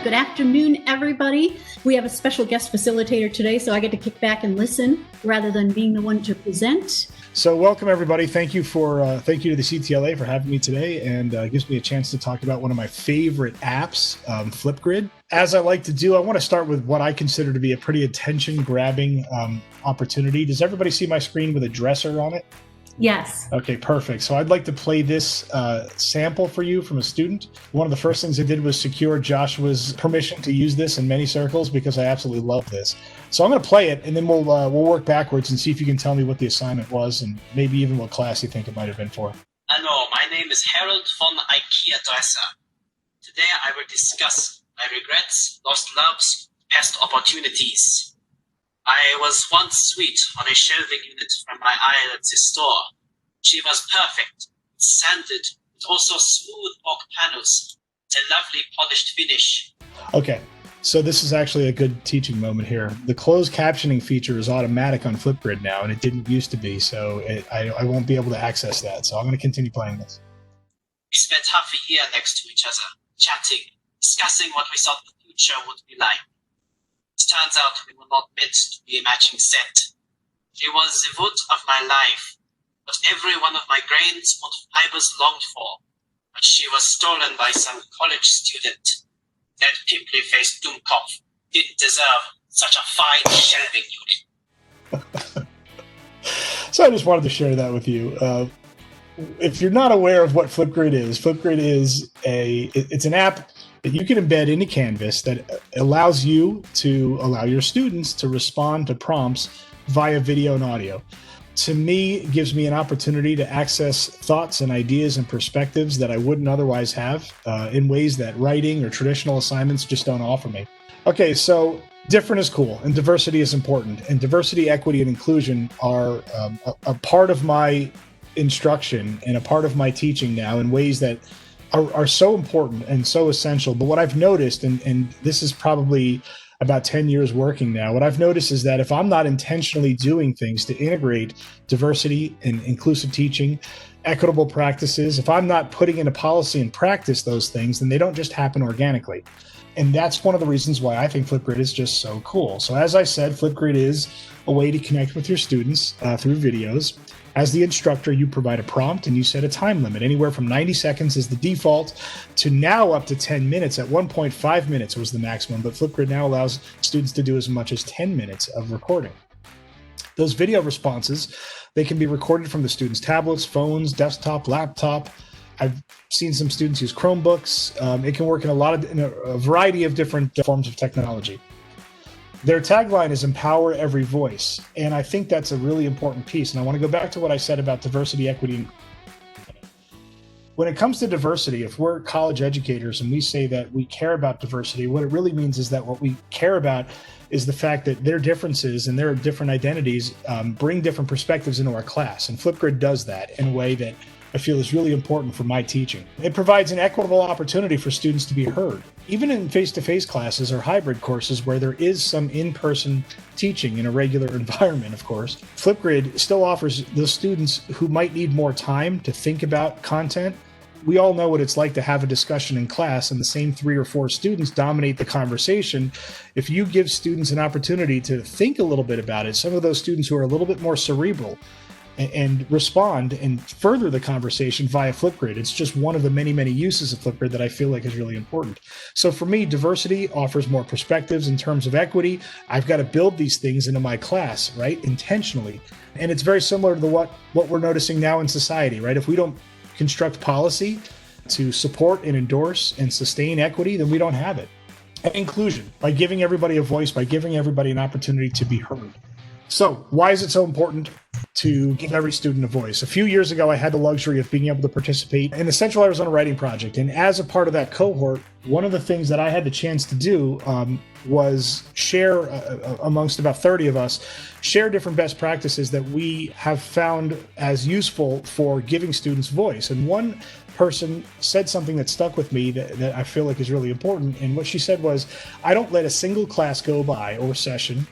Good afternoon, everybody. We have a special guest facilitator today, so I get to kick back and listen rather than being the one to present. So welcome, everybody. Thank you to the CTLA for having me today, and gives me a chance to talk about one of my favorite apps, FlipGrid. As I like to do, I want to start with what I consider to be a pretty attention-grabbing opportunity. Does everybody see my screen with a dresser on it? Yes. Okay, perfect. So I'd like to play this sample for you from a student. One of the first things I did was secure Joshua's permission to use this in many circles because I absolutely love this. So I'm going to play it, and then we'll work backwards and see if you can tell me what the assignment was and maybe even what class you think it might have been for. Hello, my name is Harold von IKEA Dresser. Today I will discuss my regrets, lost loves, past opportunities. I was once sweet on a shelving unit from my aisle at the store. She was perfect, sanded, with also smooth oak panels, with a lovely polished finish. Okay, so this is actually a good teaching moment here. The closed captioning feature is automatic on FlipGrid now, and it didn't used to be, so I won't be able to access that. So I'm going to continue playing this. We spent half a year next to each other, chatting, discussing what we thought the future would be like. It turns out we were not meant to be a matching set. She was the wood of my life, what every one of my grains and fibers longed for, but she was stolen by some college student. That pimply-faced Doomkopf didn't deserve such a fine shelving unit. So I just wanted to share that with you. If you're not aware of what FlipGrid is it's an app that you can embed into Canvas that allows you to allow your students to respond to prompts via video and audio. To me, it gives me an opportunity to access thoughts and ideas and perspectives that I wouldn't otherwise have in ways that writing or traditional assignments just don't offer me. Okay, so different is cool and diversity is important. And diversity, equity, and inclusion are a part of my instruction and a part of my teaching now in ways that are so important and so essential. But what I've noticed, and this is probably about 10 years working now, what I've noticed is that if I'm not intentionally doing things to integrate diversity and inclusive teaching, equitable practices, if I'm not putting into policy and practice those things, then they don't just happen organically. And that's one of the reasons why I think FlipGrid is just so cool. So as I said, FlipGrid is a way to connect with your students through videos. As the instructor, you provide a prompt and you set a time limit. Anywhere from 90 seconds is the default to now up to 10 minutes. At 1.5 minutes was the maximum, but FlipGrid now allows students to do as much as 10 minutes of recording. Those video responses, they can be recorded from the students' tablets, phones, desktop, laptop. I've seen some students use Chromebooks. It can work in a variety of different forms of technology. Their tagline is empower every voice. And I think that's a really important piece. And I want to go back to what I said about diversity, equity. When it comes to diversity, if we're college educators and we say that we care about diversity, what it really means is that what we care about is the fact that their differences and their different identities bring different perspectives into our class. And FlipGrid does that in a way that I feel is really important for my teaching. It provides an equitable opportunity for students to be heard. Even in face-to-face classes or hybrid courses where there is some in-person teaching in a regular environment, of course, FlipGrid still offers those students who might need more time to think about content. We all know what it's like to have a discussion in class and the same 3 or 4 students dominate the conversation. If you give students an opportunity to think a little bit about it, some of those students who are a little bit more cerebral and respond and further the conversation via FlipGrid. It's just one of the many, many uses of FlipGrid that I feel like is really important. So for me, diversity offers more perspectives in terms of equity. I've got to build these things into my class, right? Intentionally. And it's very similar to what we're noticing now in society, right? If we don't construct policy to support and endorse and sustain equity, then we don't have it. And inclusion, by giving everybody a voice, by giving everybody an opportunity to be heard. So why is it so important to give every student a voice? A few years ago, I had the luxury of being able to participate in the Central Arizona Writing Project. And as a part of that cohort, one of the things that I had the chance to do was share amongst about 30 of us, share different best practices that we have found as useful for giving students voice. And one person said something that stuck with me that I feel like is really important. And what she said was, I don't let a single class go by or session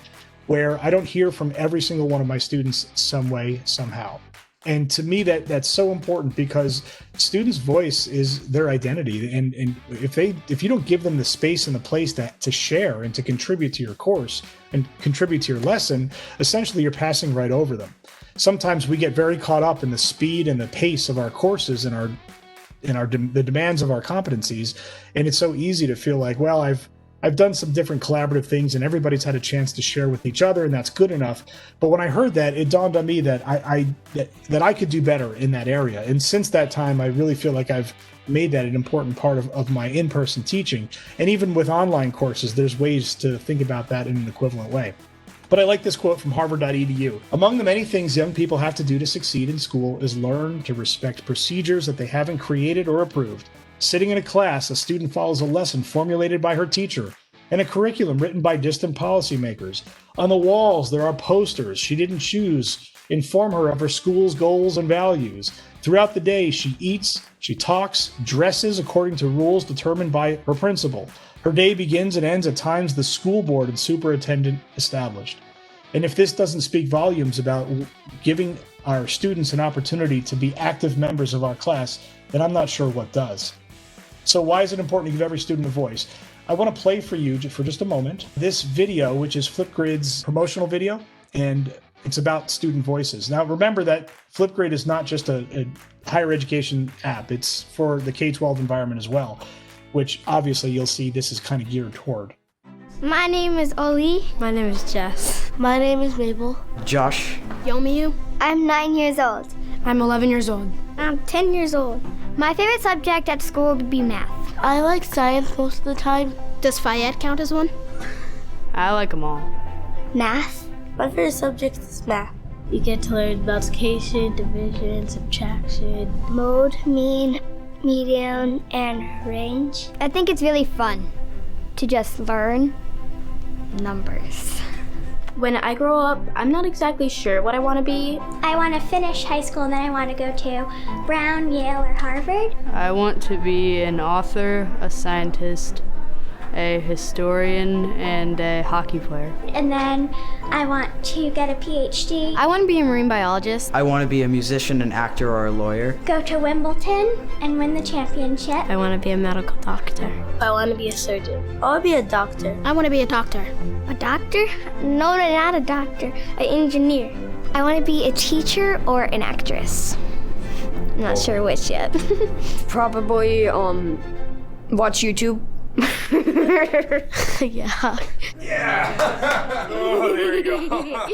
where I don't hear from every single one of my students some way, somehow. And to me, that's so important, because students' voice is their identity. And if you don't give them the space and the place to share and to contribute to your course and contribute to your lesson, essentially you're passing right over them. Sometimes we get very caught up in the speed and the pace of our courses and the demands of our competencies, and it's so easy to feel like, well, I've done some different collaborative things and everybody's had a chance to share with each other, and that's good enough. But when I heard that, it dawned on me that I could do better in that area. And since that time, I really feel like I've made that an important part of my in-person teaching. And even with online courses, there's ways to think about that in an equivalent way. But I like this quote from harvard.edu. Among the many things young people have to do to succeed in school is learn to respect procedures that they haven't created or approved. Sitting in a class, a student follows a lesson formulated by her teacher and a curriculum written by distant policymakers. On the walls, there are posters she didn't choose, inform her of her school's goals and values. Throughout the day, she eats, she talks, dresses according to rules determined by her principal. Her day begins and ends at times the school board and superintendent established. And if this doesn't speak volumes about giving our students an opportunity to be active members of our class, then I'm not sure what does. So why is it important to give every student a voice? I want to play for you for just a moment this video, which is FlipGrid's promotional video, and it's about student voices. Now, remember that FlipGrid is not just a higher education app. It's for the K-12 environment as well, which obviously you'll see this is kind of geared toward. My name is Oli. My name is Jess. My name is Mabel. Josh. Yomiyu. I'm 9 years old. I'm 11 years old. I'm 10 years old. My favorite subject at school would be math. I like science most of the time. Does Fayette count as one? I like them all. Math? My favorite subject is math. You get to learn multiplication, division, subtraction. Mode, mean, median, and range. I think it's really fun to just learn numbers. When I grow up, I'm not exactly sure what I want to be. I want to finish high school and then I want to go to Brown, Yale, or Harvard. I want to be an author, a scientist, a historian, and a hockey player. And then I want to get a PhD. I want to be a marine biologist. I want to be a musician, an actor, or a lawyer. Go to Wimbledon and win the championship. I want to be a medical doctor. I want to be a surgeon. I want to be a doctor. I want to be a doctor. A doctor? No, not a doctor. An engineer. I want to be a teacher or an actress. I'm not sure which yet. Probably watch YouTube. Yeah. Yeah! Oh, there we go.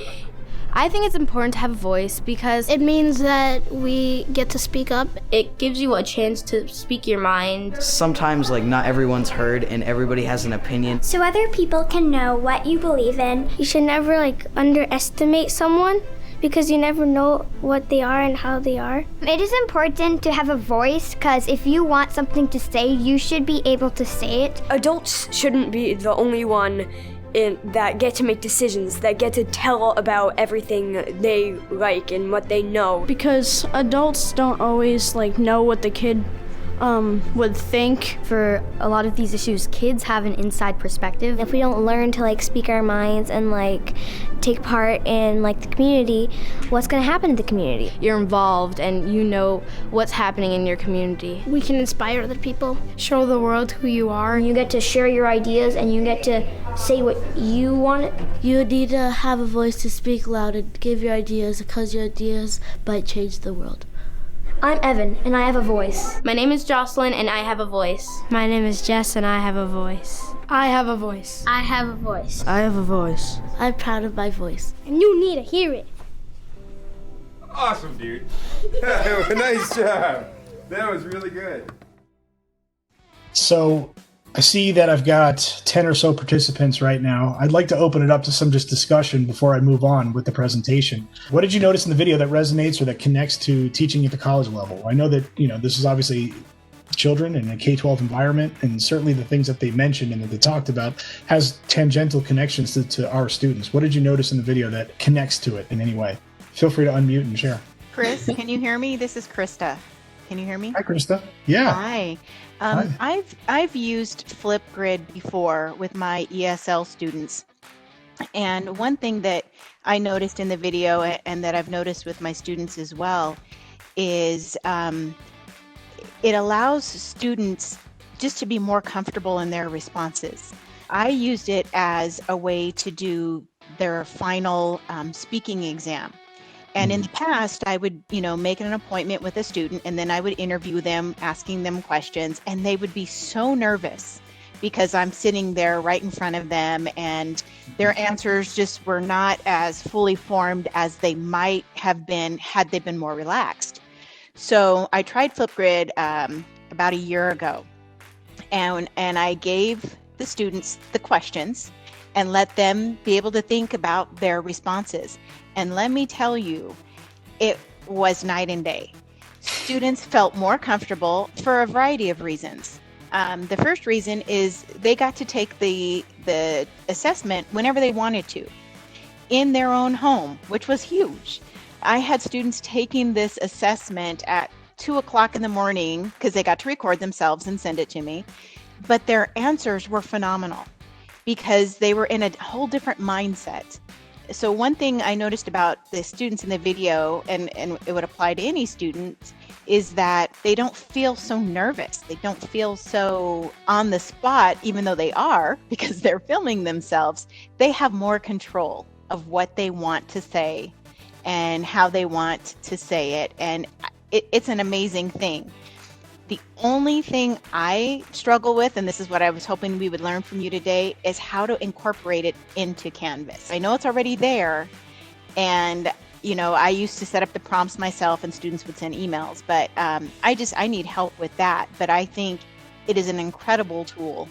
I think it's important to have a voice because It means that we get to speak up. it gives you a chance to speak your mind. Sometimes, not everyone's heard and everybody has an opinion. So other people can know what you believe in. You should never underestimate someone because you never know what they are and how they are. It is important to have a voice because if you want something to say, you should be able to say it. Adults shouldn't be the only one that get to make decisions, that get to tell about everything they like and what they know. Because adults don't always know what the kid would think. For a lot of these issues, kids have an inside perspective. If we don't learn to speak our minds and take part in the community, what's going to happen in the community? You're involved and you know what's happening in your community. We can inspire other people, show the world who you are. You get to share your ideas and you get to say what you want. You need to have a voice to speak loud and give your ideas because your ideas might change the world. I'm Evan and I have a voice. My name is Jocelyn and I have a voice. My name is Jess and I have a voice. I have a voice. I have a voice. I have a voice. I'm proud of my voice. And you need to hear it. Awesome, dude. Nice job. That was really good. So I see that I've got 10 or so participants right now. I'd like to open it up to some just discussion before I move on with the presentation. What did you notice in the video that resonates or that connects to teaching at the college level? I know that, this is obviously children in a K-12 environment, and certainly the things that they mentioned and that they talked about has tangential connections to our students. What did you notice in the video that connects to it in any way? Feel free to unmute and share. Chris, can you hear me? This is Krista. Can you hear me? Hi, Krista. Yeah. Hi. Hi. I've used FlipGrid before with my ESL students. And one thing that I noticed in the video and that I've noticed with my students as well is it allows students just to be more comfortable in their responses. I used it as a way to do their final speaking exam. And in the past, I would, make an appointment with a student, and then I would interview them, asking them questions, and they would be so nervous because I'm sitting there right in front of them, and their answers just were not as fully formed as they might have been had they been more relaxed. So I tried FlipGrid about a year ago, and I gave the students the questions and let them be able to think about their responses. And let me tell you, it was night and day. Students felt more comfortable for a variety of reasons. The first reason is they got to take the assessment whenever they wanted to, in their own home, which was huge. I had students taking this assessment at 2:00 in the morning because they got to record themselves and send it to me. But their answers were phenomenal because they were in a whole different mindset. So one thing I noticed about the students in the video, and it would apply to any student, is that they don't feel so nervous. They don't feel so on the spot, even though they are, because they're filming themselves. They have more control of what they want to say and how they want to say it. And it's an amazing thing. The only thing I struggle with, and this is what I was hoping we would learn from you today, is how to incorporate it into Canvas. I know it's already there, and I used to set up the prompts myself and students would send emails, but I need help with that. But I think it is an incredible tool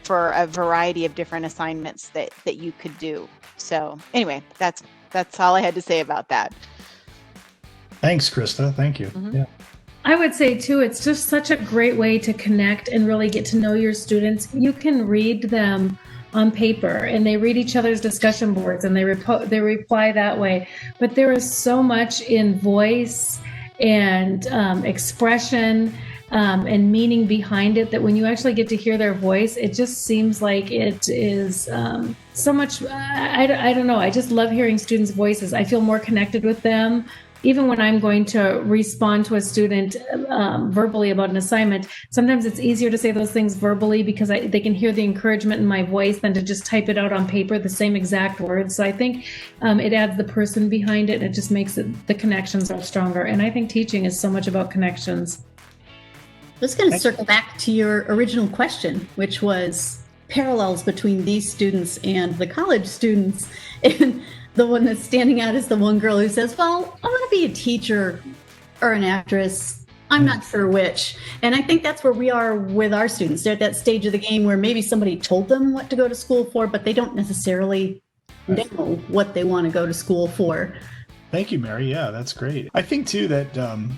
for a variety of different assignments that you could do. So anyway, that's all I had to say about that. Thanks, Krista. Thank you. Mm-hmm. Yeah. I would say too, it's just such a great way to connect and really get to know your students. You can read them on paper and they read each other's discussion boards and they reply that way. But there is so much in voice and expression and meaning behind it that when you actually get to hear their voice, it just seems like it is so much. I don't know. I just love hearing students' voices. I feel more connected with them. Even when I'm going to respond to a student verbally about an assignment, sometimes it's easier to say those things verbally because they can hear the encouragement in my voice than to just type it out on paper, the same exact words. So I think it adds the person behind it. And it just makes the connections are stronger. And I think teaching is so much about connections. Let's kind of circle back to your original question, which was parallels between these students and the college students. And the one that's standing out is the one girl who says, well, I want to be a teacher or an actress. I'm not sure which. And I think that's where we are with our students. They're at that stage of the game where maybe somebody told them what to go to school for, but they don't necessarily know what they want to go to school for. Thank you, Mary. Yeah, that's great. I think too that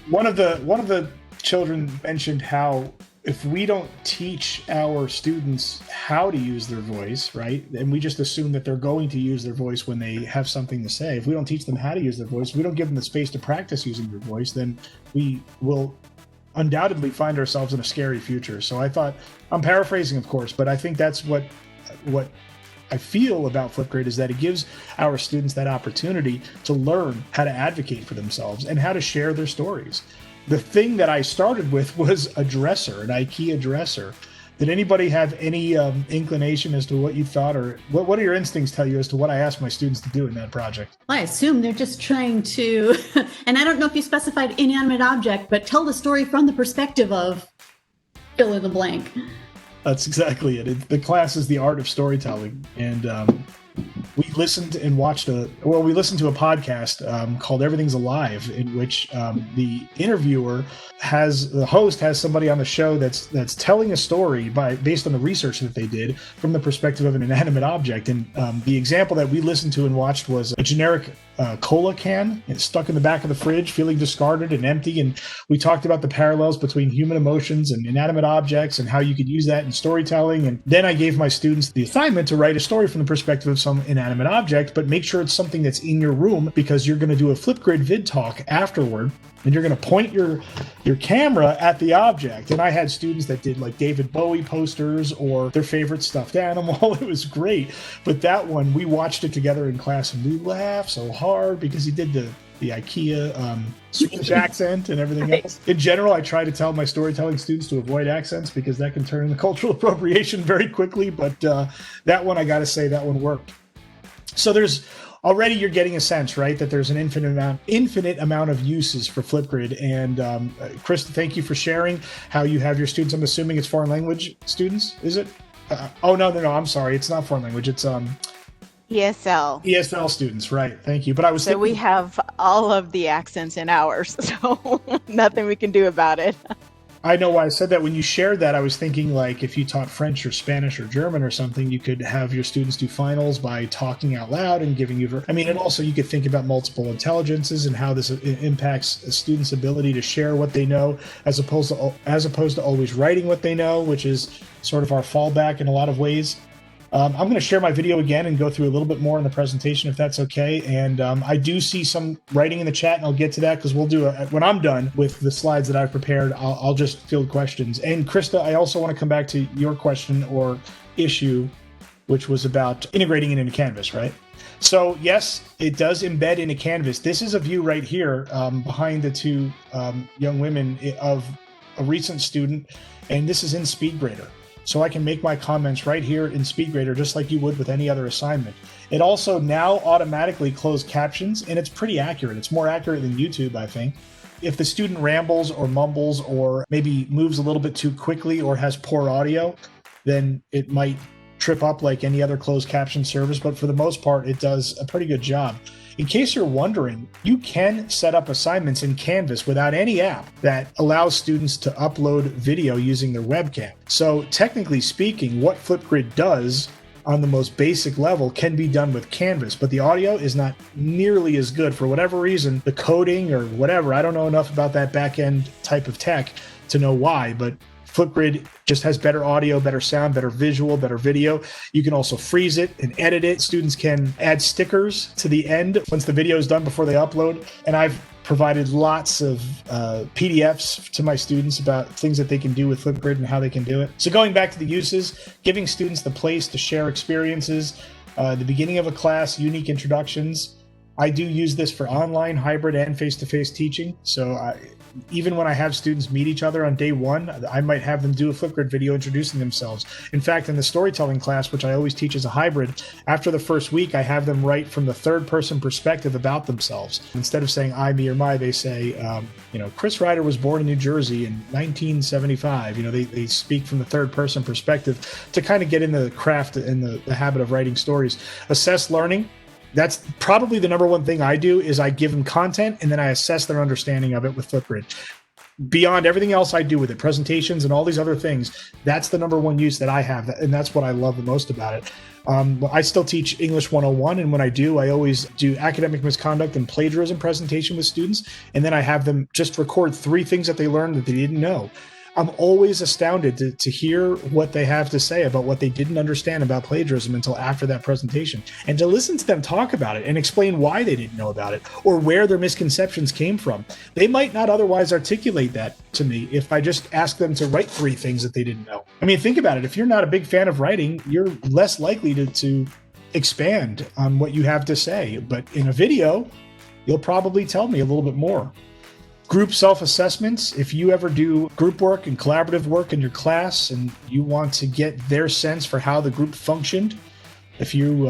one of the children mentioned how if we don't teach our students how to use their voice, right, and we just assume that they're going to use their voice when they have something to say, if we don't teach them how to use their voice, if we don't give them the space to practice using their voice, then we will undoubtedly find ourselves in a scary future. So I thought, I'm paraphrasing, of course, but I think that's what I feel about FlipGrid is that it gives our students that opportunity to learn how to advocate for themselves and how to share their stories. The thing that I started with was a dresser, an IKEA dresser. Did anybody have any inclination as to what you thought, or what do your instincts tell you as to what I asked my students to do in that project? I assume they're just trying to, and I don't know if you specified inanimate object, but tell the story from the perspective of fill in the blank. That's exactly it. The class is the art of storytelling, and we listened to a podcast called Everything's Alive, in which the host has somebody on the show that's telling a story based on the research that they did from the perspective of an inanimate object. And the example that we listened to and watched was a generic cola can. It's stuck in the back of the fridge, feeling discarded and empty. And we talked about the parallels between human emotions and inanimate objects and how you could use that in storytelling. And then I gave my students the assignment to write a story from the perspective of some inanimate object, but make sure it's something that's in your room, because you're going to do a FlipGrid vid talk afterward. And you're going to point your camera at the object. And I had students that did like David Bowie posters or their favorite stuffed animal. It was great. But that one, we watched it together in class and we laughed so hard because he did the IKEA Swedish accent and everything else. In general, I try to tell my storytelling students to avoid accents because that can turn into cultural appropriation very quickly. But that one, I got to say, that one worked. So there's already, you're getting a sense, right, that there's an infinite amount of uses for FlipGrid. And Chris, thank you for sharing how you have your students. I'm assuming it's foreign language students, is it? No, I'm sorry. It's not foreign language. It's ESL students, right? Thank you. But I was thinking, we have all of the accents in ours, so nothing we can do about it. I know why I said that. When you shared that, I was thinking like if you taught French or Spanish or German or something, you could have your students do finals by talking out loud and giving you, and also you could think about multiple intelligences and how this impacts a student's ability to share what they know as opposed to always writing what they know, which is sort of our fallback in a lot of ways. I'm going to share my video again and go through a little bit more in the presentation, if that's okay. And I do see some writing in the chat, and I'll get to that because we'll do it when I'm done with the slides that I've prepared. I'll just field questions. And Krista, I also want to come back to your question or issue, which was about integrating it into Canvas, right? So yes, it does embed into Canvas. This is a view right here behind the two young women of a recent student, and this is in Speedgrader. So I can make my comments right here in Speedgrader, just like you would with any other assignment. It also now automatically closed captions, and it's pretty accurate. It's more accurate than YouTube, I think. If the student rambles or mumbles or maybe moves a little bit too quickly or has poor audio, then it might trip up like any other closed caption service. But for the most part, it does a pretty good job. In case you're wondering, you can set up assignments in Canvas without any app that allows students to upload video using their webcam. So technically speaking, what FlipGrid does on the most basic level can be done with Canvas, but the audio is not nearly as good for whatever reason, the coding or whatever. I don't know enough about that back-end type of tech to know why, but FlipGrid just has better audio, better sound, better visual, better video. You can also freeze it and edit it. Students can add stickers to the end once the video is done before they upload. And I've provided lots of PDFs to my students about things that they can do with FlipGrid and how they can do it. So going back to the uses, giving students the place to share experiences, the beginning of a class, unique introductions. I do use this for online, hybrid, and face-to-face teaching. So even when I have students meet each other on day one, I might have them do a FlipGrid video introducing themselves. In fact, in the storytelling class, which I always teach as a hybrid, after the first week, I have them write from the third-person perspective about themselves. Instead of saying I, me, or my, they say, Chris Reider was born in New Jersey in 1975. They speak from the third-person perspective to kind of get into the craft and the habit of writing stories. Assess learning. That's probably the number one thing I do is I give them content and then I assess their understanding of it with FlipGrid. Beyond everything else I do with it, presentations and all these other things, that's the number one use that I have. And that's what I love the most about it. I still teach English 101. And when I do, I always do academic misconduct and plagiarism presentation with students. And then I have them just record 3 things that they learned that they didn't know. I'm always astounded to hear what they have to say about what they didn't understand about plagiarism until after that presentation, and to listen to them talk about it and explain why they didn't know about it or where their misconceptions came from. They might not otherwise articulate that to me if I just ask them to write 3 things that they didn't know. I mean, think about it. If you're not a big fan of writing, you're less likely to expand on what you have to say. But in a video, you'll probably tell me a little bit more. Group self-assessments. If you ever do group work and collaborative work in your class and you want to get their sense for how the group functioned, if you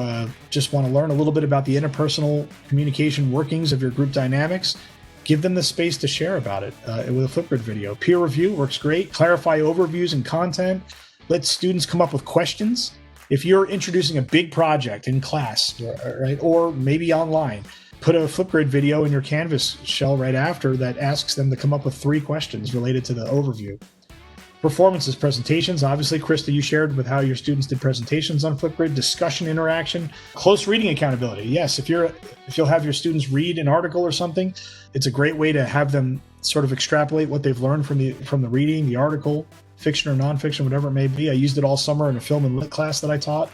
just want to learn a little bit about the interpersonal communication workings of your group dynamics, give them the space to share about it with a FlipGrid video. Peer review works great. Clarify overviews and content. Let students come up with questions. If you're introducing a big project in class, right, or maybe online, put a FlipGrid video in your Canvas shell right after that asks them to come up with 3 questions related to the overview. Performances, presentations. Obviously, Krista, you shared with how your students did presentations on FlipGrid. Discussion, interaction, close reading accountability. Yes, if you'll have your students read an article or something, it's a great way to have them sort of extrapolate what they've learned from the reading, the article, fiction or nonfiction, whatever it may be. I used it all summer in a film and lit class that I taught.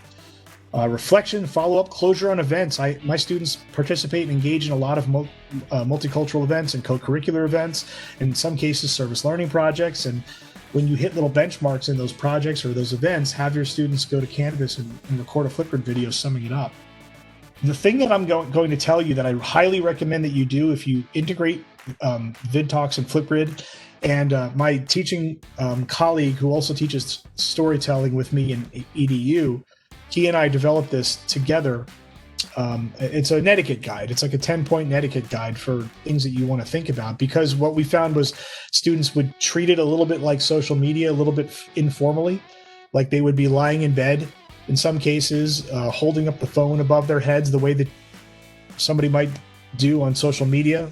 Reflection, follow-up, closure on events. My students participate and engage in a lot of multicultural events and co-curricular events, in some cases service learning projects. And when you hit little benchmarks in those projects or those events, have your students go to Canvas and record a FlipGrid video summing it up. The thing that I'm going to tell you that I highly recommend that you do if you integrate VidTalks and FlipGrid, and my teaching colleague who also teaches storytelling with me in EDU, he and I developed this together. It's a Netiquette guide. It's like a 10-point Netiquette guide for things that you want to think about, because what we found was students would treat it a little bit like social media, a little bit informally, like they would be lying in bed in some cases, holding up the phone above their heads the way that somebody might do on social media,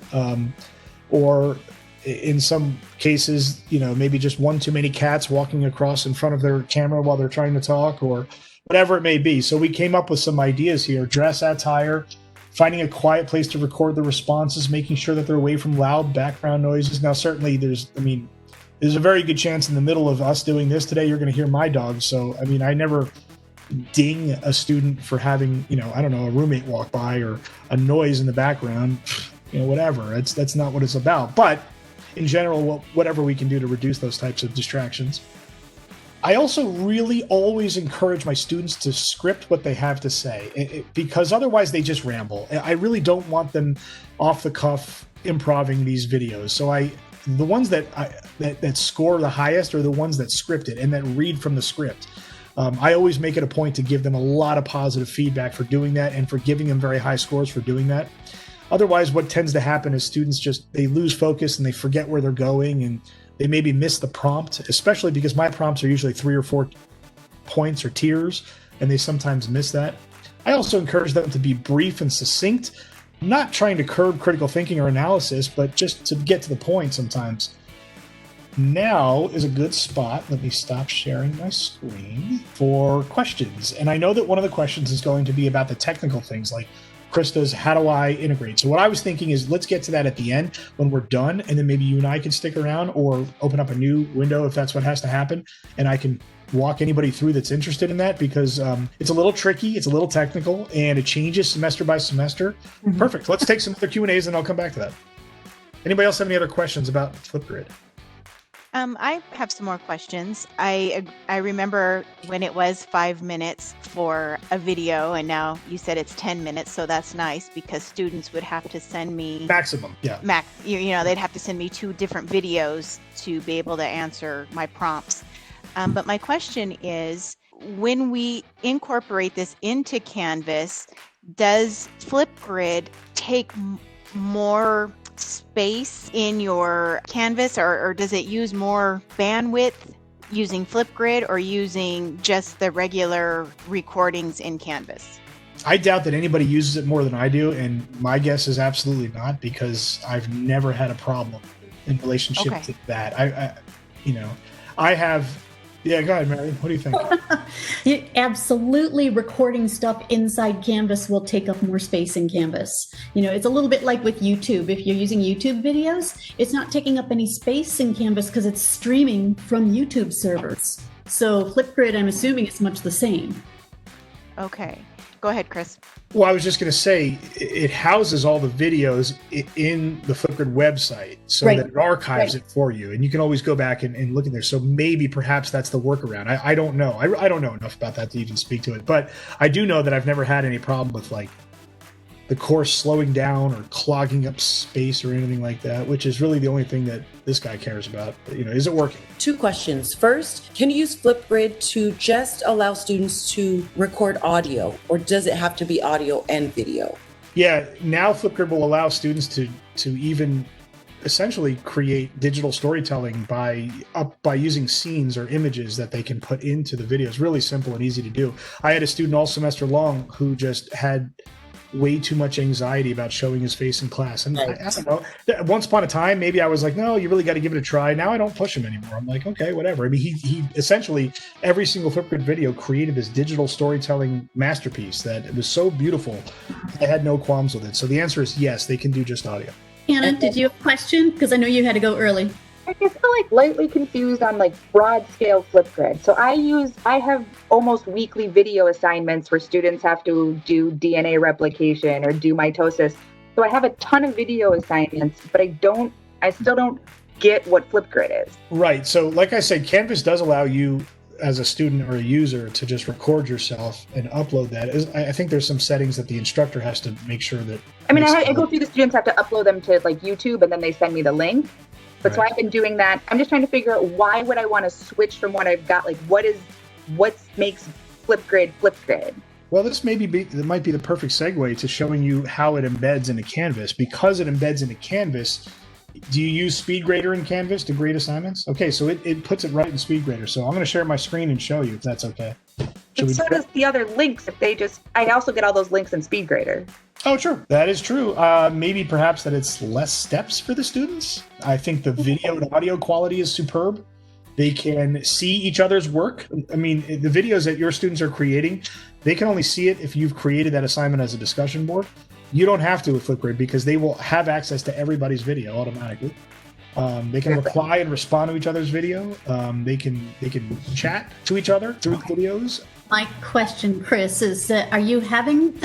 or in some cases, maybe just one too many cats walking across in front of their camera while they're trying to talk, or whatever it may be. So we came up with some ideas here: dress attire, finding a quiet place to record the responses, making sure that they're away from loud background noises. Now, certainly there's a very good chance in the middle of us doing this today, you're going to hear my dog. So, I never ding a student for having, a roommate walk by or a noise in the background, whatever. That's not what it's about. But in general, whatever we can do to reduce those types of distractions. I also really always encourage my students to script what they have to say, because otherwise they just ramble. I really don't want them off the cuff improving these videos. So the ones that score the highest are the ones that script it and that read from the script. I always make it a point to give them a lot of positive feedback for doing that and for giving them very high scores for doing that. Otherwise, what tends to happen is students they lose focus and they forget where they're going, and they maybe miss the prompt, especially because my prompts are usually 3 or 4 points or tiers, and they sometimes miss that. I also encourage them to be brief and succinct, not trying to curb critical thinking or analysis, but just to get to the point sometimes. Now is a good spot. Let me stop sharing my screen for questions. And I know that one of the questions is going to be about the technical things, like Krista's, how do I integrate? So what I was thinking is, let's get to that at the end when we're done, and then maybe you and I can stick around or open up a new window if that's what has to happen, and I can walk anybody through that's interested in that, because it's a little tricky, it's a little technical, and it changes semester by semester. Mm-hmm. Perfect. Let's take some other Q&As and I'll come back to that. Anybody else have any other questions about FlipGrid? I have some more questions. I remember when it was 5 minutes for a video, and now you said it's 10 minutes, so that's nice, because students would have to send me maximum. Yeah. They'd have to send me 2 different videos to be able to answer my prompts. But my question is, when we incorporate this into Canvas, does FlipGrid take more space in your Canvas, or does it use more bandwidth using FlipGrid or using just the regular recordings in Canvas? I doubt that anybody uses it more than I do, and my guess is absolutely not, because I've never had a problem in relationship to that. I have. Yeah, go ahead, Mary. What do you think? Absolutely, recording stuff inside Canvas will take up more space in Canvas. It's a little bit like with YouTube. If you're using YouTube videos, it's not taking up any space in Canvas because it's streaming from YouTube servers. So FlipGrid, I'm assuming, is much the same. Okay. Go ahead, Chris. Well, I was just going to say, it houses all the videos in the FlipGrid website, so that it archives it for you, and you can always go back and look in there. So maybe perhaps that's the workaround. I don't know. I don't know enough about that to even speak to it, but I do know that I've never had any problem with the course slowing down or clogging up space or anything like that, which is really the only thing that this guy cares about. Is it working? 2 questions. First, can you use FlipGrid to just allow students to record audio, or does it have to be audio and video? Yeah, now FlipGrid will allow students to even essentially create digital storytelling by using scenes or images that they can put into the videos. Really simple and easy to do. I had a student all semester long who just had way too much anxiety about showing his face in class. And I don't know. Once upon a time, maybe I was like, no, you really got to give it a try. Now I don't push him anymore. I'm like, okay, whatever. I mean, he essentially, every single FlipGrid video created this digital storytelling masterpiece that it was so beautiful. I had no qualms with it. So the answer is yes, they can do just audio. Anna, did you have a question? Because I know you had to go early. I guess I'm like lightly confused on like broad scale FlipGrid. So I have almost weekly video assignments where students have to do DNA replication or do mitosis. So I have a ton of video assignments, but I still don't get what FlipGrid is. Right. So like I said, Canvas does allow you as a student or a user to just record yourself and upload that. I think there's some settings that the instructor has to make sure that. I mean, I go through the students have to upload them to like YouTube and then they send me the link. But so I've been doing that. I'm just trying to figure out why would I want to switch from what I've got? Like what makes FlipGrid FlipGrid? Well, this might be the perfect segue to showing you how it embeds into Canvas. Because it embeds into Canvas, do you use Speedgrader in Canvas to grade assignments? Okay, so it puts it right in Speedgrader. So I'm going to share my screen and show you if that's okay. But so does the other links. I also get all those links in Speedgrader. Oh, true. That is true. Maybe perhaps that it's less steps for the students. I think the video and audio quality is superb. They can see each other's work. I mean, the videos that your students are creating, they can only see it if you've created that assignment as a discussion board. You don't have to with FlipGrid because they will have access to everybody's video automatically. They can reply and respond to each other's video. They can chat to each other through videos. My question, Chris, is are you having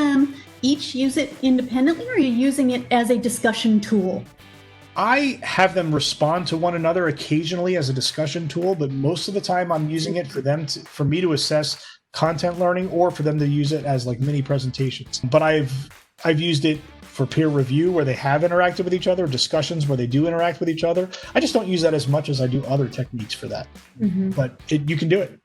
each use it independently, or are you using it as a discussion tool? I have them respond to one another occasionally as a discussion tool, but most of the time I'm using it for me to assess content learning or for them to use it as like mini presentations. But I've used it for peer review where they have interacted with each other, discussions where they do interact with each other. I just don't use that as much as I do other techniques for that. Mm-hmm. But you can do it.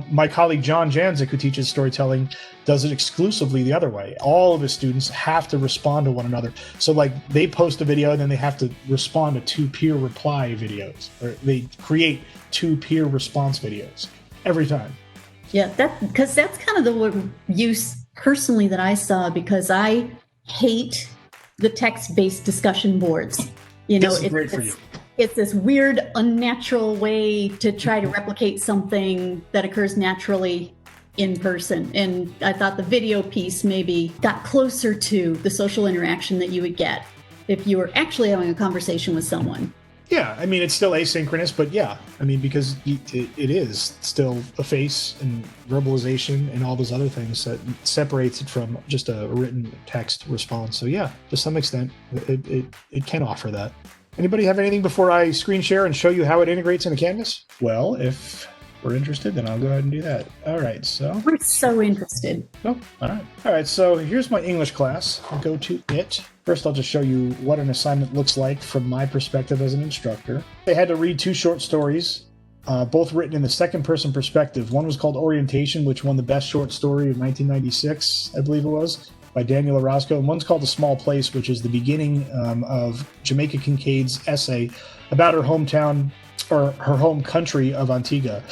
My colleague John Janzik, who teaches storytelling, does it exclusively the other way. All of his students have to respond to one another. So like they post a video and then they have to respond to 2 peer reply videos, or they create 2 peer response videos every time. Yeah, because that's kind of the use personally that I saw, because I hate the text-based discussion boards. You know, it's great for you. It's this weird, unnatural way to try to replicate something that occurs naturally in person. And I thought the video piece maybe got closer to the social interaction that you would get if you were actually having a conversation with someone. Yeah, I mean, it's still asynchronous, but yeah, I mean, because it is still a face and verbalization and all those other things that separates it from just a written text response. So yeah, to some extent, it can offer that. Anybody have anything before I screen share and show you how it integrates into Canvas? Well, if we're interested, then I'll go ahead and do that. All right, so. We're so interested. Oh, all right. All right, so here's my English class. I'll go to it. First, I'll just show you what an assignment looks like from my perspective as an instructor. They had to read 2 short stories, both written in the second-person perspective. One was called Orientation, which won the Best Short Story of 1996, I believe it was, by Daniel Orozco, and one's called A Small Place, which is the beginning of Jamaica Kincaid's essay about her hometown, or her home country of Antigua.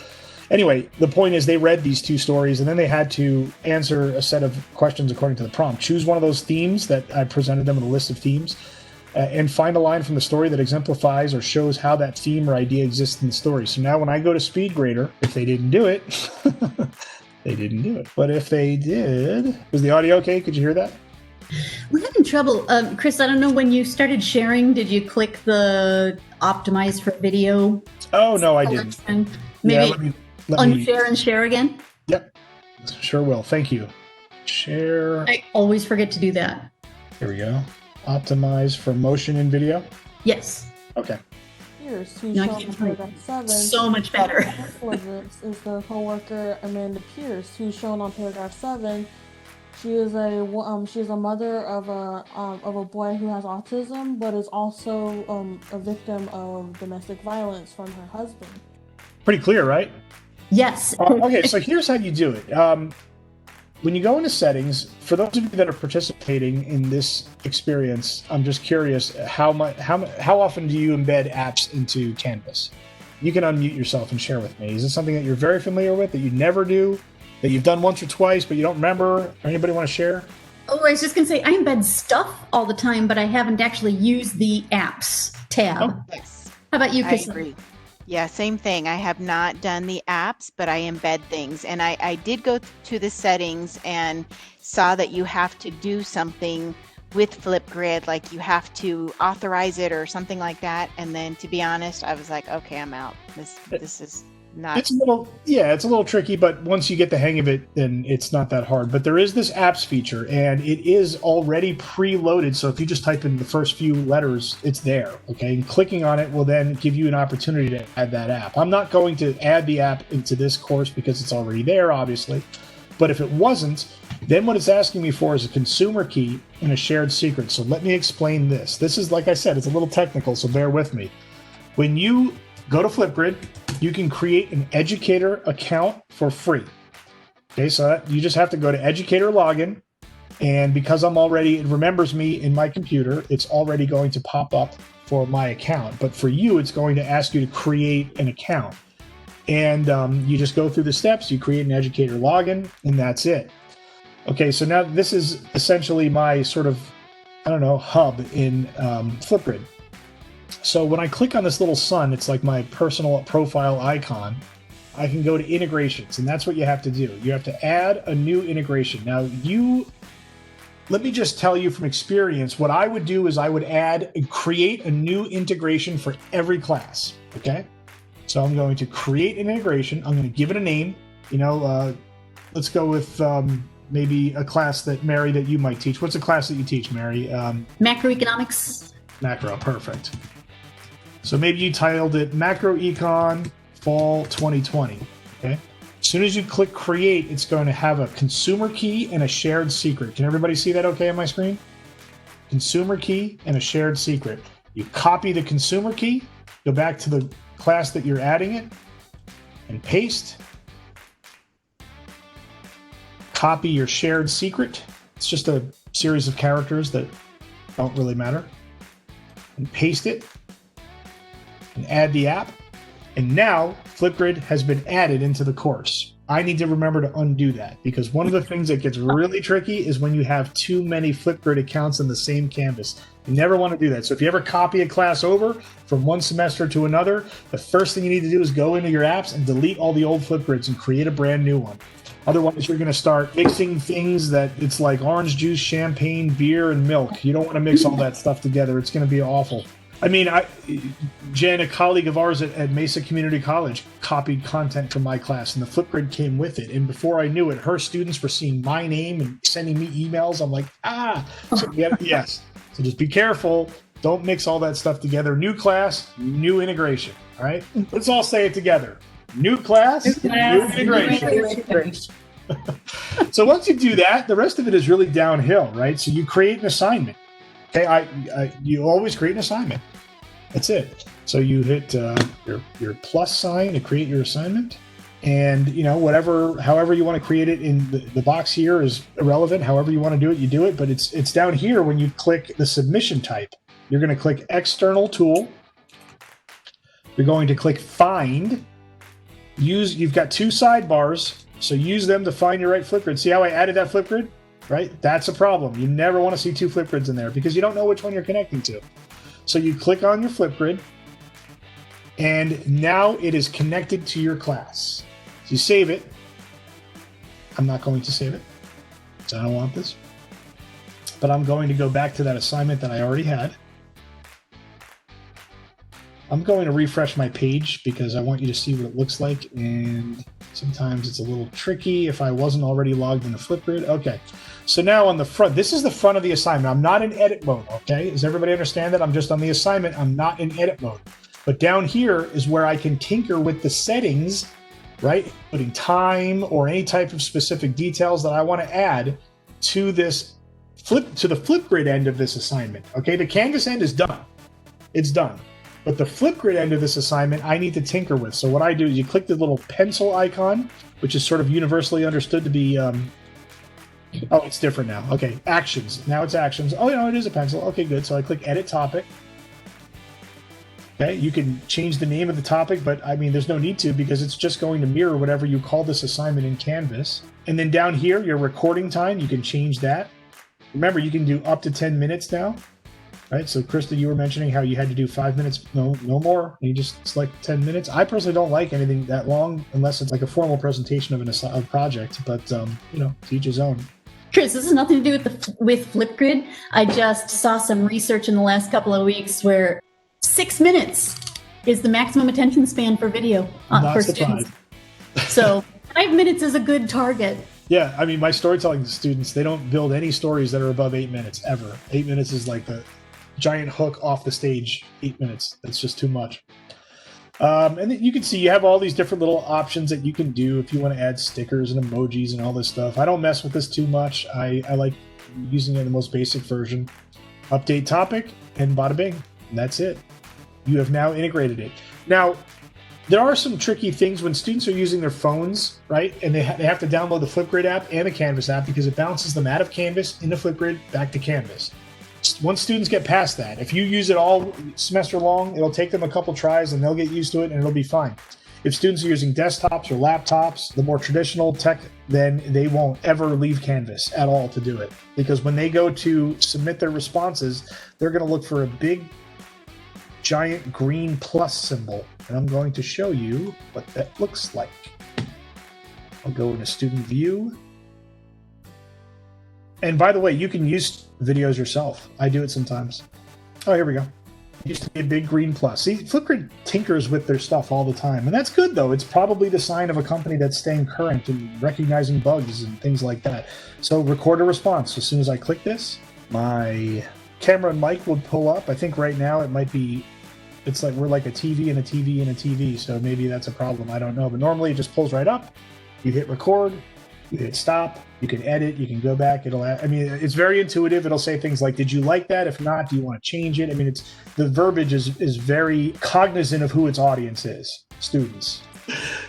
Anyway, the point is they read these 2 stories, and then they had to answer a set of questions according to the prompt. Choose one of those themes that I presented them with a list of themes, and find a line from the story that exemplifies or shows how that theme or idea exists in the story. So now when I go to Speedgrader, if they didn't do it, they didn't do it. But if they did, was the audio okay? Could you hear that? We're having trouble. Chris, I don't know, when you started sharing, did you click the optimize for video? Oh, no, I didn't. Maybe unshare and share again? Yep, sure will. Thank you. Share. I always forget to do that. Here we go. Optimize for motion in video? Yes. Okay. Pierce, who's shown on paragraph 7. So much better. Is the coworker Amanda Pierce, who's shown on paragraph 7. She is a mother of a boy who has autism, but is also a victim of domestic violence from her husband. Pretty clear, right? Yes. Okay, so here's how you do it. When you go into settings, for those of you that are participating in this experience, I'm just curious, how often do you embed apps into Canvas? You can unmute yourself and share with me. Is it something that you're very familiar with, that you never do, that you've done once or twice, but you don't remember? Or anybody want to share? Oh, I was just going to say, I embed stuff all the time, but I haven't actually used the apps tab. Oh, yes. How about you, I Chris? agree. Yeah, same thing. I have not done the apps, but I embed things. And I did go to the settings and saw that you have to do something with FlipGrid, like you have to authorize it or something like that. And then, to be honest, I was like, okay, I'm out. This is not. It's a little tricky, but once you get the hang of it, then it's not that hard. But there is this apps feature, and it is already preloaded. So if you just type in the first few letters, it's there. Okay, and clicking on it will then give you an opportunity to add that app. I'm not going to add the app into this course because it's already there, obviously. But if it wasn't, then what it's asking me for is a consumer key and a shared secret. So let me explain this. This is, like I said, it's a little technical, so bear with me. When you go to FlipGrid, you can create an educator account for free. Okay, so you just have to go to educator login. And because it remembers me in my computer, it's already going to pop up for my account. But for you, it's going to ask you to create an account. And you just go through the steps, you create an educator login, and that's it. Okay, so now this is essentially my sort of, hub in FlipGrid. So when I click on this little sun, it's like my personal profile icon. I can go to integrations, and that's what you have to do. You have to add a new integration. Now, let me just tell you from experience, what I would do is I would create a new integration for every class, okay? So I'm going to create an integration. I'm going to give it a name. Let's go with maybe a class that you might teach. What's a class that you teach, Mary? Macroeconomics. Macro, perfect. So maybe you titled it Macroecon Fall 2020. Okay. As soon as you click create, it's going to have a consumer key and a shared secret. Can everybody see that okay on my screen? Consumer key and a shared secret. You copy the consumer key, go back to the class that you're adding it, and paste. Copy your shared secret. It's just a series of characters that don't really matter. And paste it. And add the app. And now FlipGrid has been added into the course. I need to remember to undo that, because one of the things that gets really tricky is when you have too many FlipGrid accounts in the same canvas. You never want to do that. So if you ever copy a class over from one semester to another, the first thing you need to do is go into your apps and delete all the old FlipGrids and create a brand new one. Otherwise, you're going to start mixing things that it's like orange juice, champagne, beer, and milk. You don't want to mix all that stuff together. It's going to be awful. I mean, Jen, a colleague of ours at Mesa Community College, copied content from my class, and the FlipGrid came with it. And before I knew it, her students were seeing my name and sending me emails. I'm like, So yes. So just be careful. Don't mix all that stuff together. New class, new integration. All right? Let's all say it together. New class, new integration. So once you do that, the rest of it is really downhill, right? So you create an assignment. Okay, you always create an assignment. That's it. So you hit your plus sign to create your assignment, and however you want to create it in the box here is irrelevant. However you want to do it, you do it. But it's down here when you click the submission type. You're going to click external tool. You're going to click find. You've got two sidebars, so use them to find your right FlipGrid. See how I added that FlipGrid? Right? That's a problem. You never want to see two FlipGrids in there because you don't know which one you're connecting to. So you click on your FlipGrid, and now it is connected to your class. So you save it. I'm not going to save it, so I don't want this. But I'm going to go back to that assignment that I already had. I'm going to refresh my page because I want you to see what it looks like, and sometimes it's a little tricky if I wasn't already logged into FlipGrid. Okay, so now on the front, this is the front of the assignment. I'm not in edit mode, okay? Does everybody understand that? I'm just on the assignment. I'm not in edit mode. But down here is where I can tinker with the settings, right? Putting time or any type of specific details that I want to add to this to the FlipGrid end of this assignment, okay? The Canvas end is done. It's done. But the FlipGrid end of this assignment, I need to tinker with. So what I do is you click the little pencil icon, which is sort of universally understood to be, oh, it's different now. Okay, actions. Now it's actions. Oh, no, it is a pencil. Okay, good. So I click edit topic. Okay, you can change the name of the topic, but I mean, there's no need to because it's just going to mirror whatever you call this assignment in Canvas. And then down here, your recording time, you can change that. remember, you can do up to 10 minutes now, right? So Krista, you were mentioning how you had to do 5 minutes, no more. You just select 10 minutes. I personally don't like anything that long unless it's like a formal presentation of a project, but to each his own. Chris, this has nothing to do with FlipGrid. I just saw some research in the last couple of weeks where 6 minutes is the maximum attention span for video for students. So 5 minutes is a good target. Yeah, I mean, my storytelling students, they don't build any stories that are above 8 minutes ever. 8 minutes is like the giant hook off the stage. 8 minutes, that's just too much. And then you can see you have all these different little options that you can do if you want to add stickers and emojis and all this stuff. I don't mess with this too much. I like using it in the most basic version. Update topic and bada bing, and that's it. You have now integrated it. Now, there are some tricky things when students are using their phones, right? And they have to download the FlipGrid app and the Canvas app because it bounces them out of Canvas into FlipGrid back to Canvas. Once students get past that, if you use it all semester long, it'll take them a couple tries and they'll get used to it and it'll be fine. If students are using desktops or laptops, the more traditional tech, then they won't ever leave Canvas at all to do it. Because when they go to submit their responses, they're going to look for a big, giant green plus symbol. And I'm going to show you what that looks like. I'll go into student view. And by the way, you can use videos yourself. I do it sometimes. Oh, here we go. It used to be a big green plus. See, FlipGrid tinkers with their stuff all the time. And that's good, though. It's probably the sign of a company that's staying current and recognizing bugs and things like that. So record a response. As soon as I click this, my camera and mic will pull up. I think right now it might be, it's like we're like a TV and a TV and a TV. So maybe that's a problem. I don't know. But normally it just pulls right up. You hit record. You hit stop, you can edit, you can go back. It's very intuitive. It'll say things like, did you like that? If not, do you want to change it? I mean, the verbiage is very cognizant of who its audience is, students.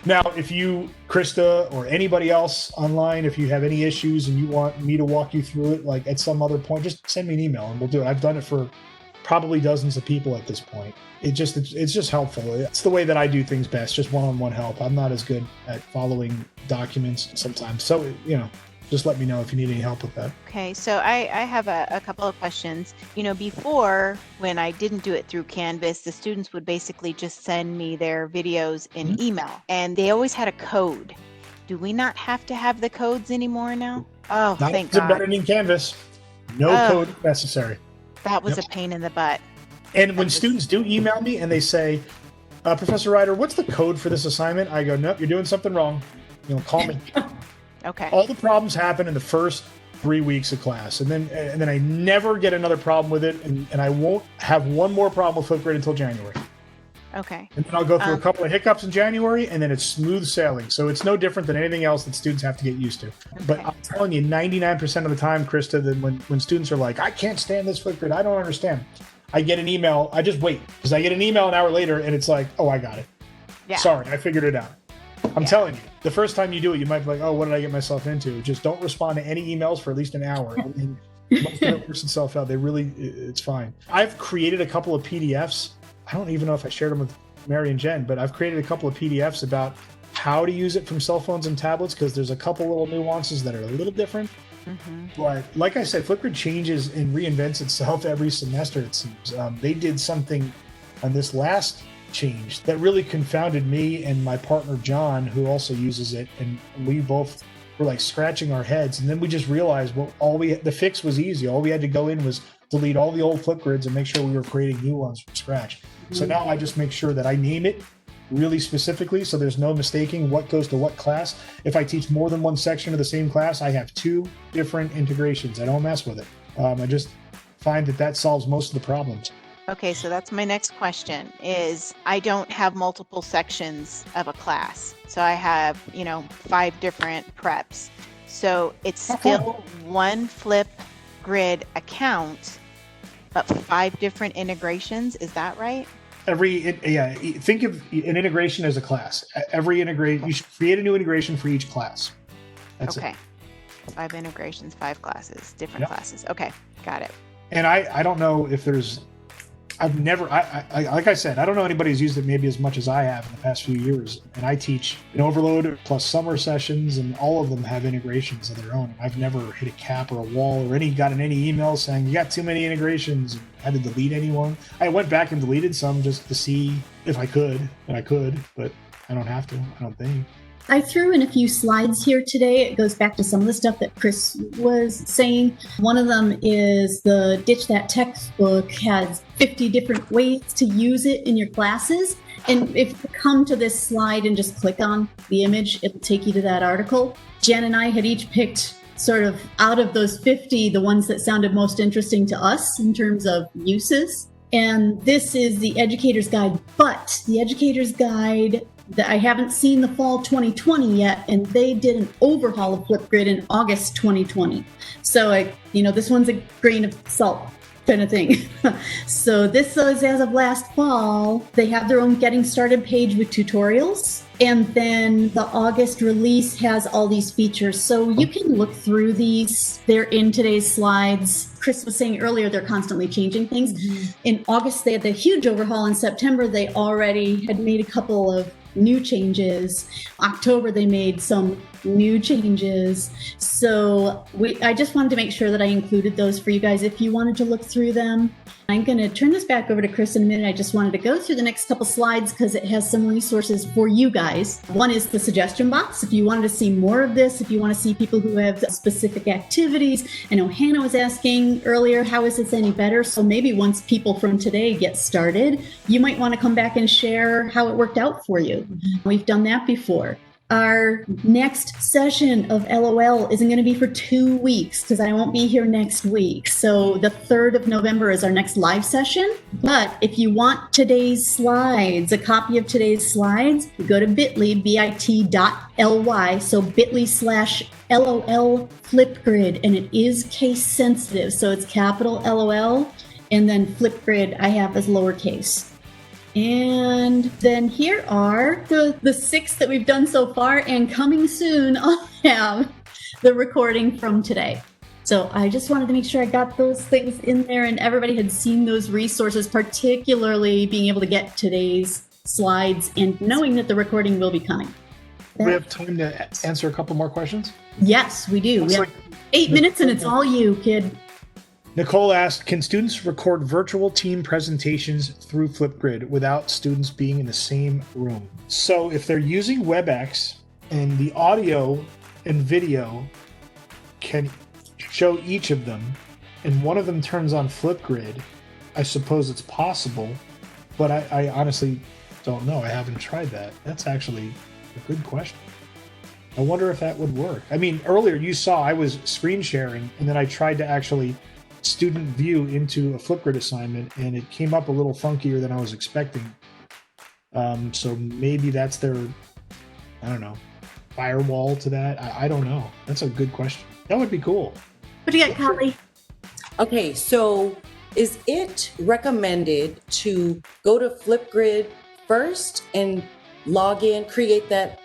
Now, if you, Krista, or anybody else online, if you have any issues and you want me to walk you through it, like at some other point, just send me an email and we'll do it. I've done it for probably dozens of people at this point. It's just helpful. It's the way that I do things best, just one-on-one help. I'm not as good at following documents sometimes. So, just let me know if you need any help with that. Okay, so I have a couple of questions. Before, when I didn't do it through Canvas, the students would basically just send me their videos in email, and they always had a code. Do we not have to have the codes anymore now? Oh, not thank God. Embedded in Canvas. No code necessary. That was a pain in the butt. And when students do email me and they say, Professor Reider, what's the code for this assignment? I go, nope, you're doing something wrong. Call me. Okay. All the problems happen in the first 3 weeks of class. And then I never get another problem with it. And I won't have one more problem with FlipGrid until January. Okay. And then I'll go through a couple of hiccups in January, and then it's smooth sailing. So it's no different than anything else that students have to get used to. Okay. But I'm telling you, 99% of the time, Krista, that when students are like, I can't stand this FlipGrid, I don't understand. I get an email. I just wait because I get an email an hour later, and it's like, oh, I got it. Yeah. Sorry, I figured it out. I'm telling you, the first time you do it, you might be like, oh, what did I get myself into? Just don't respond to any emails for at least an hour. And most of it works itself out. It's fine. I've created a couple of PDFs. I don't even know if I shared them with Mary and Jen, but I've created a couple of PDFs about how to use it from cell phones and tablets because there's a couple little nuances that are a little different. Mm-hmm. But like I said, FlipGrid changes and reinvents itself every semester, it seems. They did something on this last change that really confounded me and my partner John, who also uses it, and we both were like scratching our heads. And then we just realized, the fix was easy. All we had to go in was delete all the old FlipGrids and make sure we were creating new ones from scratch. Mm-hmm. So now I just make sure that I name it really specifically so there's no mistaking what goes to what class. If I teach more than one section of the same class, I have 2 different integrations. I don't mess with it. I just find that solves most of the problems. Okay, so that's my next question is I don't have multiple sections of a class. So I have, 5 different preps. So it's still one FlipGrid account, but 5 different integrations. Is that right? Think of an integration as a class. You should create a new integration for each class. That's okay. 5 integrations, 5 classes, different classes. Okay, got it. And I don't know if there's I've never, I like I said, I don't know anybody who's used it maybe as much as I have in the past few years. And I teach an overload plus summer sessions, and all of them have integrations of their own. And I've never hit a cap or a wall or gotten any emails saying you got too many integrations and had to delete anyone. I went back and deleted some just to see if I could, and I could, but I don't have to, I don't think. I threw in a few slides here today. It goes back to some of the stuff that Chris was saying. One of them is the Ditch That textbook has 50 different ways to use it in your classes. And if you come to this slide and just click on the image, it'll take you to that article. Jen and I had each picked sort of out of those 50, the ones that sounded most interesting to us in terms of uses. And this is the Educator's Guide, but the Educator's Guide that I haven't seen the fall 2020 yet, and they did an overhaul of FlipGrid in August 2020. So this one's a grain of salt kind of thing. So this is as of last fall. They have their own getting started page with tutorials. And then the August release has all these features. So you can look through these. They're in today's slides. Chris was saying earlier, they're constantly changing things. Mm-hmm. In August, they had the huge overhaul. In September, they already had made a couple of new changes. October, they made some new changes. So I just wanted to make sure that I included those for you guys if you wanted to look through them. I'm going to turn this back over to Chris in a minute. I just wanted to go through the next couple slides because it has some resources for you guys. One is the suggestion box. If you wanted to see more of this, if you want to see people who have specific activities. I know Hannah was asking earlier, how is this any better? So maybe once people from today get started, you might want to come back and share how it worked out for you. We've done that before. Our next session of LOL isn't going to be for 2 weeks because I won't be here next week. So the 3rd of November is our next live session. But if you want today's slides, a copy of today's slides, you go to bit.ly, bit.ly, so bit.ly/LOL FlipGrid, and it is case sensitive. So it's capital LOL, and then FlipGrid I have as lowercase. And then here are the 6 that we've done so far, and coming soon, I'll have the recording from today. So I just wanted to make sure I got those things in there and everybody had seen those resources, particularly being able to get today's slides and knowing that the recording will be coming. We have time to answer a couple more questions? Yes, we do. We have 8 minutes and it's all you, kid. Nicole asked, can students record virtual team presentations through FlipGrid without students being in the same room? So if they're using WebEx and the audio and video can show each of them, and one of them turns on FlipGrid, I suppose it's possible, but I honestly don't know. I haven't tried that. That's actually a good question. I wonder if that would work. I mean, earlier you saw I was screen sharing, and then I tried to actually student view into a FlipGrid assignment, and it came up a little funkier than I was expecting. So maybe that's their, I don't know, firewall to that. I don't know. That's a good question. That would be cool. What do you got, Kylie? Okay, so is it recommended to go to FlipGrid first and log in, create that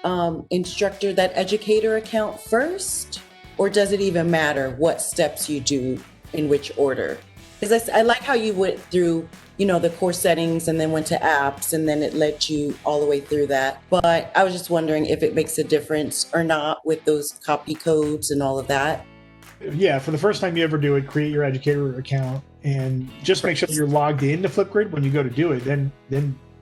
instructor, that educator account first? Or does it even matter what steps you do in which order? Because I like how you went through, the course settings and then went to apps and then it led you all the way through that. But I was just wondering if it makes a difference or not with those copy codes and all of that. Yeah, for the first time you ever do it, create your educator account and just make sure you're logged into FlipGrid when you go to do it. Then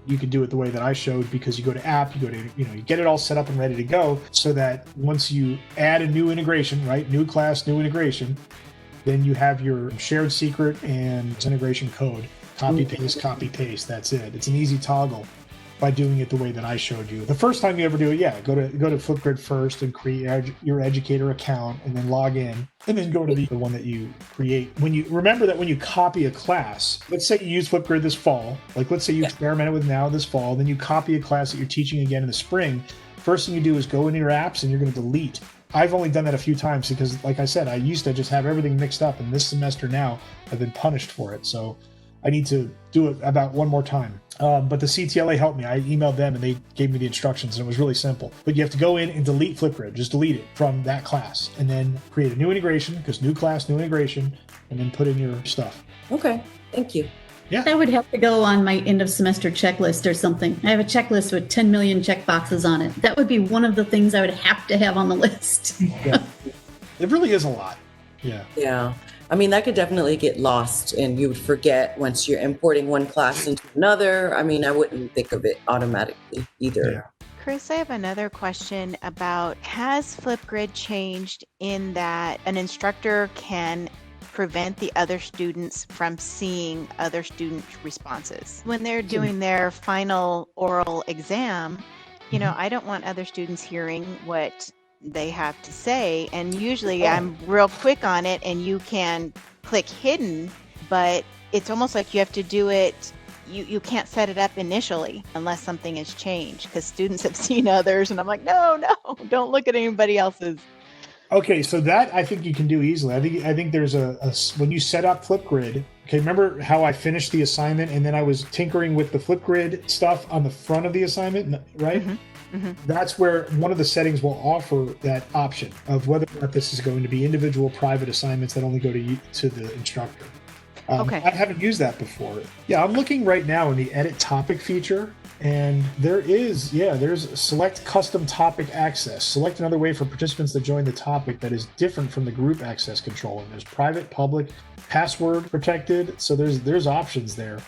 you can do it the way that I showed, because you go to app, you go to, you get it all set up and ready to go, so that once you add a new integration, right? New class, new integration, then you have your shared secret and integration code. Copy, paste, copy, paste. That's it. It's an easy toggle by doing it the way that I showed you. The first time you ever do it, go to FlipGrid first and create your educator account and then log in, and then go to the one that you create. When you remember that when you copy a class, let's say you use FlipGrid this fall, like let's say you experimented with now this fall, then you copy a class that you're teaching again in the spring. First thing you do is go into your apps and you're going to delete. I've only done that a few times because, like I said, I used to just have everything mixed up, and this semester now I've been punished for it. So I need to do it about one more time. But the CTLA helped me. I emailed them and they gave me the instructions, and it was really simple. But you have to go in and delete FlipGrid. Just delete it from that class and then create a new integration, because new class, new integration, and then put in your stuff. Okay, thank you. Yeah. That would have to go on my end of semester checklist or something. I have a checklist with 10 million check boxes on it. That would be one of the things I would have to have on the list. Yeah. It really is a lot. Yeah. Yeah. I mean, that could definitely get lost and you would forget once you're importing one class into another. I mean, I wouldn't think of it automatically either. Yeah. Chris, I have another question about, has FlipGrid changed in that an instructor can prevent the other students from seeing other student responses? When they're doing their final oral exam, you know, I don't want other students hearing what they have to say. And usually I'm real quick on it and you can click hidden, but it's almost like you have to do it. You can't set it up initially unless something has changed, because students have seen others and I'm like, no, don't look at anybody else's. Okay, so that I think you can do easily. I think there's when you set up FlipGrid. Okay, remember how I finished the assignment and then I was tinkering with the FlipGrid stuff on the front of the assignment, right? That's where one of the settings will offer that option of whether or not this is going to be individual private assignments that only go to the instructor. Okay. I haven't used that before. Yeah, I'm looking right now in the edit topic feature, and there's select custom topic access. Select another way for participants to join the topic that is different from the group access control. And there's private, public, password protected. So there's options there.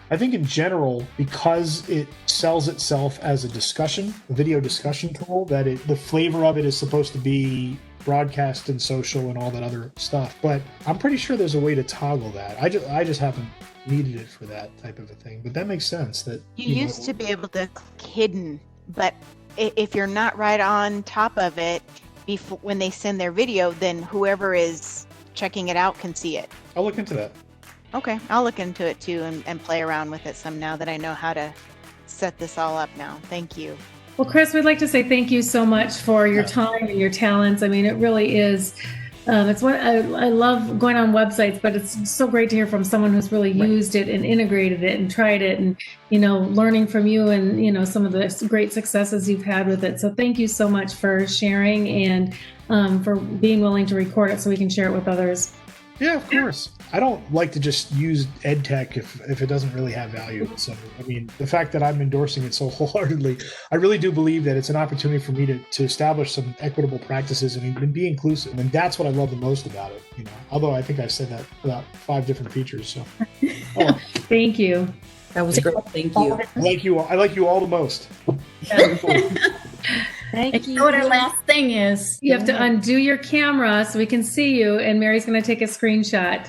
I think in general, because it sells itself as a video discussion tool, that the flavor of it is supposed to be broadcast and social and all that other stuff. But I'm pretty sure there's a way to toggle that. I just haven't needed it for that type of a thing. But that makes sense. That You used to be able to click hidden, but if you're not right on top of it before when they send their video, then whoever is checking it out can see it. I'll look into that. Okay, I'll look into it too and play around with it some now that I know how to set this all up now. Thank you. Well, Chris, we'd like to say thank you so much for your time and your talents. I mean, it really is. It's what I love going on websites, but it's so great to hear from someone who's really used it and integrated it and tried it, and learning from you and some of the great successes you've had with it. So thank you so much for sharing and for being willing to record it so we can share it with others. Yeah, of course. I don't like to just use EdTech if it doesn't really have value. So, I mean, the fact that I'm endorsing it so wholeheartedly, I really do believe that it's an opportunity for me to establish some equitable practices and be inclusive. And that's what I love the most about it. Although I think I said that about 5 different features. So, Thank you. That was great. Thank you. I like you all the most. Thank you. You know what our last thing is? You have to undo your camera so we can see you, and Mary's going to take a screenshot.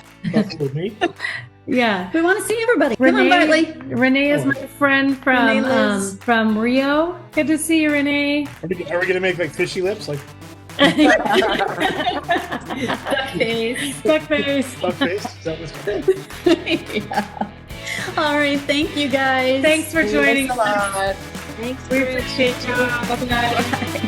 With me? Yeah. We want to see everybody. Come on, Bartley. Renee is my friend from Rio. Good to see you, Renee. Are we going to make like fishy lips? Like Duck face. Duck face. Duck face? Is that what's going Yeah. All right. Thank you, guys. Thanks for joining us. Thanks. We appreciate you. Bye-bye.